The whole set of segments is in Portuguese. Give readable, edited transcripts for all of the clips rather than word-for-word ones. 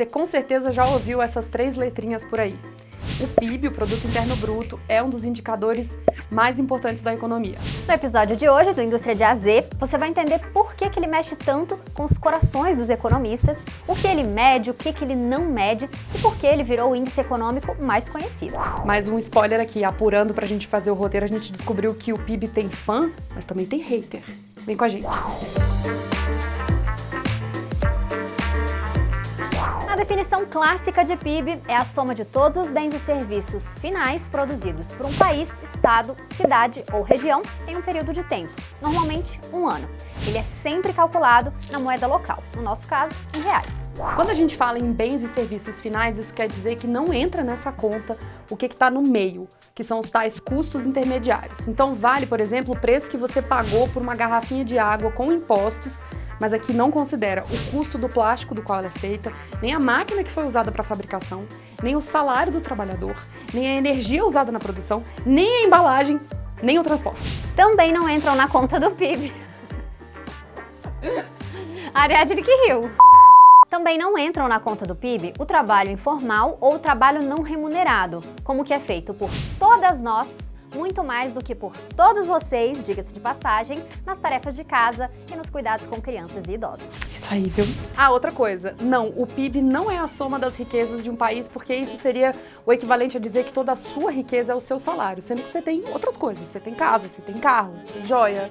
Você com certeza já ouviu essas 3 letrinhas por aí. O PIB, o Produto Interno Bruto, é um dos indicadores mais importantes da economia. No episódio de hoje do Indústria de A a Z, você vai entender por que ele mexe tanto com os corações dos economistas, o que ele mede, o que ele não mede e por que ele virou o índice econômico mais conhecido. Mais um spoiler aqui, apurando pra gente fazer o roteiro, a gente descobriu que o PIB tem fã, mas também tem hater. Vem com a gente. A definição clássica de PIB é a soma de todos os bens e serviços finais produzidos por um país, estado, cidade ou região em um período de tempo, normalmente um ano. Ele é sempre calculado na moeda local, no nosso caso, em reais. Quando a gente fala em bens e serviços finais, isso quer dizer que não entra nessa conta o que está no meio, que são os tais custos intermediários. Então vale, por exemplo, o preço que você pagou por uma garrafinha de água com impostos, mas aqui não considera o custo do plástico do qual ela é feita, nem a máquina que foi usada para a fabricação, nem o salário do trabalhador, nem a energia usada na produção, nem a embalagem, nem o transporte. Também não entram na conta do PIB. A Ariadne que riu. Também não entram na conta do PIB o trabalho informal ou o trabalho não remunerado, como que é feito por todas nós, muito mais do que por todos vocês, diga-se de passagem, nas tarefas de casa e nos cuidados com crianças e idosos. Isso aí, viu? Ah, outra coisa. Não, o PIB não é a soma das riquezas de um país, porque isso seria o equivalente a dizer que toda a sua riqueza é o seu salário, sendo que você tem outras coisas. Você tem casa, você tem carro, tem joia.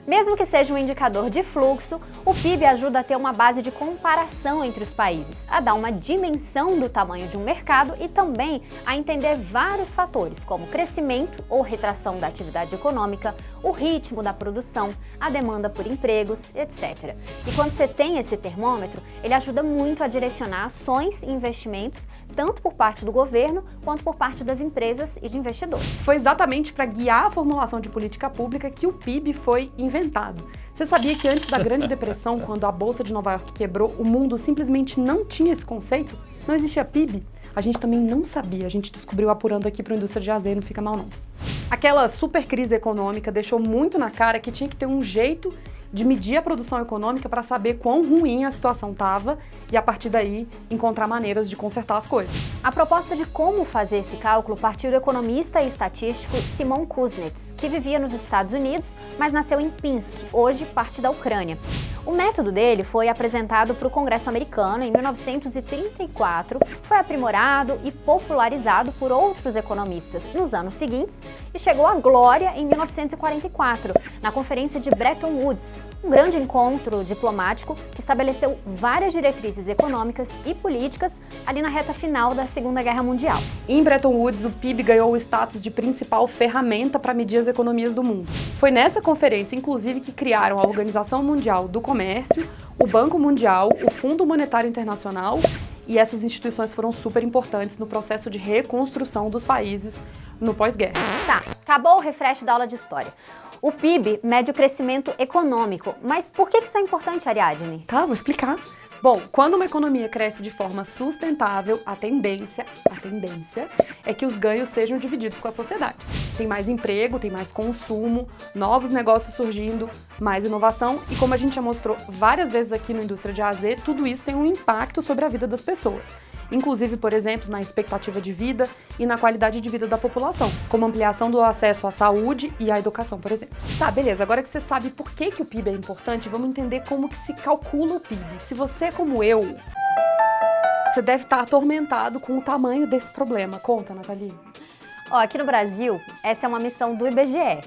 Mesmo que seja um indicador de fluxo, o PIB ajuda a ter uma base de comparação entre os países, a dar uma dimensão do tamanho de um mercado e também a entender vários fatores, como crescimento ou retração da atividade econômica, o ritmo da produção, a demanda por empregos, etc. E quando você tem esse termômetro, ele ajuda muito a direcionar ações e investimentos, tanto por parte do governo quanto por parte das empresas e de investidores. Foi exatamente para guiar a formulação de política pública que o PIB foi inventado. Você sabia que antes da Grande Depressão, quando a Bolsa de Nova York quebrou, o mundo simplesmente não tinha esse conceito? Não existia PIB? A gente também não sabia, a gente descobriu apurando aqui para a Indústria de A a Z, não fica mal não. Aquela super crise econômica deixou muito na cara que tinha que ter um jeito de medir a produção econômica para saber quão ruim a situação estava e, a partir daí, encontrar maneiras de consertar as coisas. A proposta de como fazer esse cálculo partiu do economista e estatístico Simon Kuznets, que vivia nos Estados Unidos, mas nasceu em Pinsk, hoje parte da Ucrânia. O método dele foi apresentado para o Congresso americano em 1934, foi aprimorado e popularizado por outros economistas nos anos seguintes e chegou à glória em 1944, na Conferência de Bretton Woods, um grande encontro diplomático que estabeleceu várias diretrizes econômicas e políticas ali na reta final da Segunda Guerra Mundial. Em Bretton Woods, o PIB ganhou o status de principal ferramenta para medir as economias do mundo. Foi nessa conferência, inclusive, que criaram a Organização Mundial do Comércio, o Banco Mundial, o Fundo Monetário Internacional, e essas instituições foram super importantes no processo de reconstrução dos países no pós-guerra. Tá, acabou o refresh da aula de história. O PIB mede o crescimento econômico, mas por que isso é importante, Ariadne? Tá, vou explicar. Bom, quando uma economia cresce de forma sustentável, a tendência é que os ganhos sejam divididos com a sociedade. Tem mais emprego, tem mais consumo, novos negócios surgindo, mais inovação e, como a gente já mostrou várias vezes aqui no Indústria de A a Z, tudo isso tem um impacto sobre a vida das pessoas. Inclusive, por exemplo, na expectativa de vida e na qualidade de vida da população, como ampliação do acesso à saúde e à educação, por exemplo. Tá, beleza, agora que você sabe por que o PIB é importante, vamos entender como que se calcula o PIB. Se você é como eu, você deve estar atormentado com o tamanho desse problema. Conta, Nathalie. Aqui no Brasil, essa é uma missão do IBGE.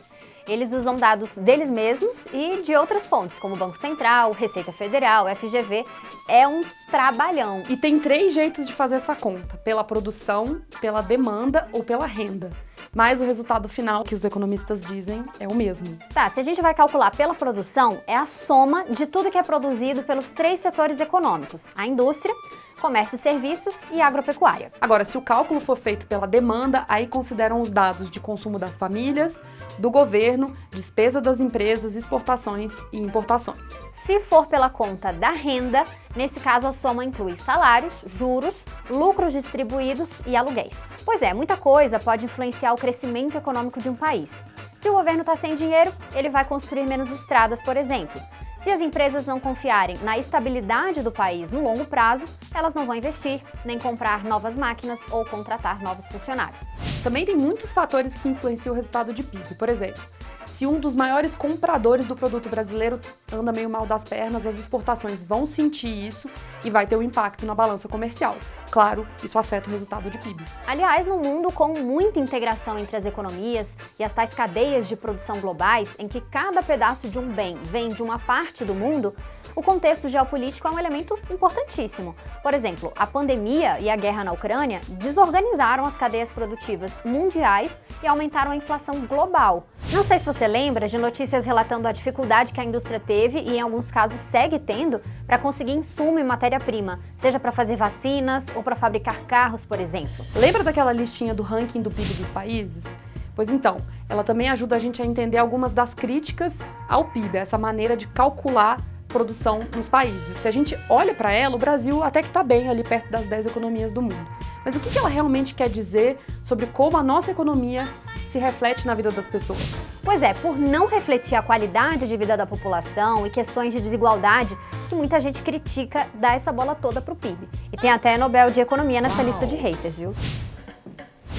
Eles usam dados deles mesmos e de outras fontes, como Banco Central, Receita Federal, FGV. É um trabalhão. E tem 3 jeitos de fazer essa conta: pela produção, pela demanda ou pela renda. Mas o resultado final, que os economistas dizem, é o mesmo. Tá, se a gente vai calcular pela produção, é a soma de tudo que é produzido pelos 3 setores econômicos: a indústria, comércio e serviços e agropecuária. Agora, se o cálculo for feito pela demanda, aí consideram os dados de consumo das famílias, do governo, despesa das empresas, exportações e importações. Se for pela conta da renda, nesse caso a soma inclui salários, juros, lucros distribuídos e aluguéis. Pois é, muita coisa pode influenciar o crescimento econômico de um país. Se o governo está sem dinheiro, ele vai construir menos estradas, por exemplo. Se as empresas não confiarem na estabilidade do país no longo prazo, elas não vão investir, nem comprar novas máquinas ou contratar novos funcionários. Também tem muitos fatores que influenciam o resultado de PIB. Por exemplo, se um dos maiores compradores do produto brasileiro anda meio mal das pernas, as exportações vão sentir isso e vai ter um impacto na balança comercial. Claro, isso afeta o resultado de PIB. Aliás, num mundo com muita integração entre as economias e as tais cadeias de produção globais, em que cada pedaço de um bem vem de uma parte do mundo, o contexto geopolítico é um elemento importantíssimo. Por exemplo, a pandemia e a guerra na Ucrânia desorganizaram as cadeias produtivas mundiais e aumentaram a inflação global. Não sei se você lembra de notícias relatando a dificuldade que a indústria teve e, em alguns casos, segue tendo para conseguir insumo e matéria-prima, seja para fazer vacinas ou para fabricar carros, por exemplo. Lembra daquela listinha do ranking do PIB dos países? Pois então, ela também ajuda a gente a entender algumas das críticas ao PIB, essa maneira de calcular produção nos países. Se a gente olha para ela, o Brasil até que está bem ali perto das 10 economias do mundo. Mas o que ela realmente quer dizer sobre como a nossa economia se reflete na vida das pessoas? Pois é, por não refletir a qualidade de vida da população e questões de desigualdade, que muita gente critica dar essa bola toda pro PIB. E tem até Nobel de Economia nessa lista de haters, viu?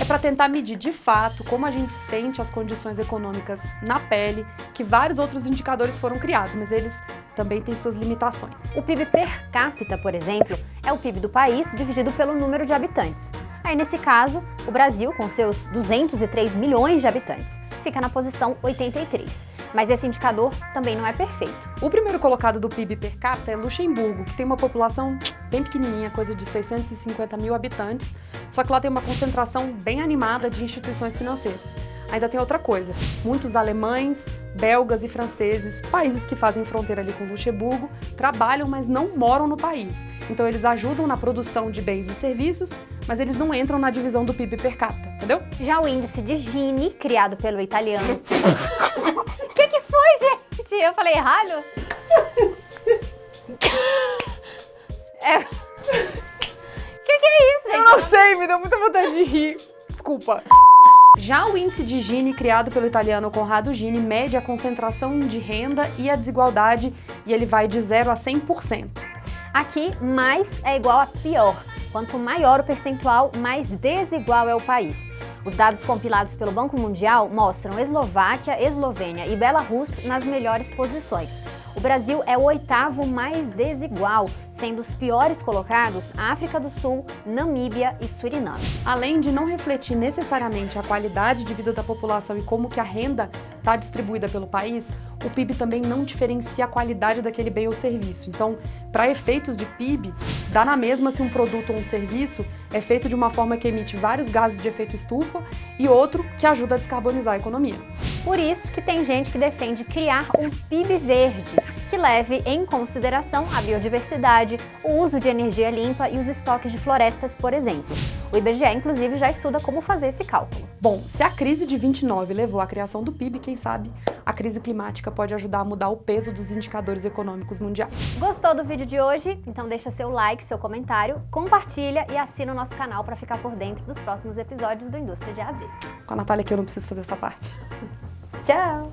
É para tentar medir de fato como a gente sente as condições econômicas na pele que vários outros indicadores foram criados, mas eles também têm suas limitações. O PIB per capita, por exemplo, é o PIB do país dividido pelo número de habitantes. Aí, nesse caso, o Brasil, com seus 203 milhões de habitantes, fica na posição 83. Mas esse indicador também não é perfeito. O primeiro colocado do PIB per capita é Luxemburgo, que tem uma população bem pequenininha, coisa de 650 mil habitantes, só que lá tem uma concentração bem animada de instituições financeiras. Ainda tem outra coisa, muitos alemães, belgas e franceses, países que fazem fronteira ali com Luxemburgo, trabalham, mas não moram no país. Então eles ajudam na produção de bens e serviços, mas eles não entram na divisão do PIB per capita, entendeu? Já o índice de Gini, criado pelo italiano... O que foi, gente? Eu falei errado? Que é isso, gente? Eu não sei, me deu muita vontade de rir. Desculpa. Já o índice de Gini, criado pelo italiano Conrado Gini, mede a concentração de renda e a desigualdade e ele vai de 0 a 100%. Aqui, mais é igual a pior. Quanto maior o percentual, mais desigual é o país. Os dados compilados pelo Banco Mundial mostram Eslováquia, Eslovênia e Belarus nas melhores posições. O Brasil é o 8º mais desigual, sendo os piores colocados a África do Sul, Namíbia e Suriname. Além de não refletir necessariamente a qualidade de vida da população e como que a renda está distribuída pelo país, o PIB também não diferencia a qualidade daquele bem ou serviço. Então, para efeitos de PIB, dá na mesma se um produto ou um serviço é feito de uma forma que emite vários gases de efeito estufa e outro que ajuda a descarbonizar a economia. Por isso que tem gente que defende criar um PIB verde, que leve em consideração a biodiversidade, o uso de energia limpa e os estoques de florestas, por exemplo. O IBGE, inclusive, já estuda como fazer esse cálculo. Bom, se a crise de 29 levou à criação do PIB, quem sabe a crise climática pode ajudar a mudar o peso dos indicadores econômicos mundiais. Gostou do vídeo de hoje? Então deixa seu like, seu comentário, compartilha e assina o nosso canal para ficar por dentro dos próximos episódios do Indústria de A a Z. Com a Natália aqui eu não preciso fazer essa parte. Tchau!